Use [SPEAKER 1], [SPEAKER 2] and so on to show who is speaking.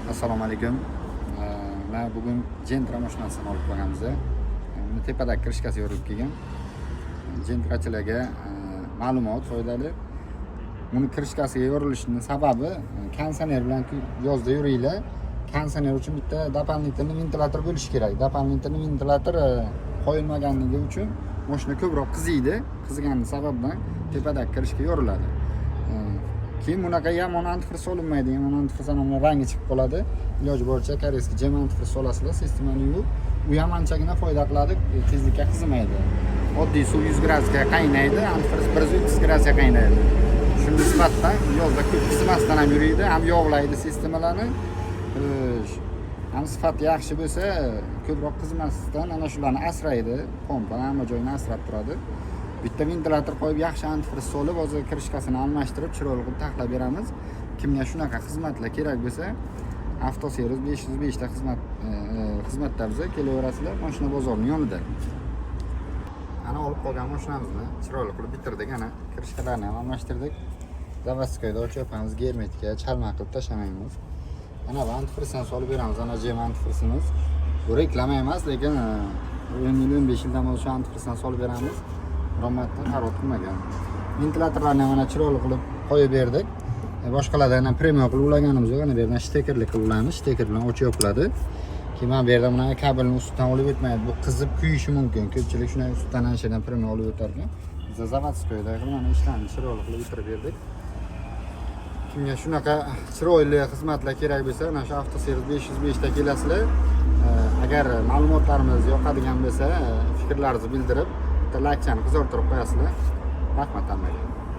[SPEAKER 1] Assalomu alaykum. Men bugun Gentra mashinasini olib kelganmiz. Uni tepadagi krishkasi yorilib kelgan. Gentrachilarga ma'lumot foydali. Buni krishkasiga yorilishining sababi konditsioner bilan yozda yuringlar. Konditsioner uchun bitta doполнительный ventilator bo'lishi kerak. Doполнительный ventilator qo'yilmaganligi uchun mashina ko'proq qiziydi. Qiziganning sababidan tepadagi krishka yoriladi. Keyin bunaqa yomon antifriz solinmaydi. Yomon antifriz ham rangi chiqib qoladi. Iloji boricha koreyskiy jam antifriz solasizlar, sistemani yuvib, u ham anchagina foyda qiladi, tezlikka qizimaydi. Oddiy suv 100 gradusga qaynaydi, antifriz 130 gradusga qaynaydi. Shunga nisbatan yozda ko'p qizimasdan ham yuriydi, ham yog'laydi sistemalarni. Ham sifati yaxshi bo'lsa, ko'proq qizimasdan ana shularni asraydi, pompa hamma joyini asrab turadi. Bitta ventilator qo'yib yaxshi antifriz solib, hozir krishkasini almashtirib, chiroyli qilib taxlab beramiz. Kimga shunaqa xizmatlar kerak bo'lsa, Avtoservis 505 ta xizmatda biza kelaverasizlar, mashina bozorining yonida. Ana olib qolgan mashinamizni chiroyli qilib bitirdik, ana krishkalarni ham almashtirdik. Zavodskoyda ochyapmiz, germetika, chalma qilib tashlamaymiz. Ana bu antifrizdan solib beramiz, ana jam antifrizimiz. Bu reklama emas, lekin 10-15 yildan beri shu antifrizdan solib beramiz. Romatdan xarob qilmagan. Ventilatorlarni ham mana chiroyli qilib qo'yib berdik. Boshqalardan ham premium qilib ulaganimiz yo'q. Ana bu yerdan stekerlik qilib ulamiz, steker bilan o'chib yopiladi. Keyin mana bu yerda mana kabelni ustidan olib o'tmaydi. Bu qizib kuyishi mumkin. Ko'pchilik shunday ustidan anshadan premium olib o'tar ekan. Biz Zavodskoyda mana ishlarni chiroyli qilib bitirib berdik. Kimga shunaqa chiroyli xizmatlar kerak bo'lsa, mana shu Avtoservis 505 ta kelasizlar. Agar ma'lumotlarimiz yoqadigan bo'lsa, fikrlaringizni bildirib, like chani qizartirib qo'yasizlar. Rahmat hammaga.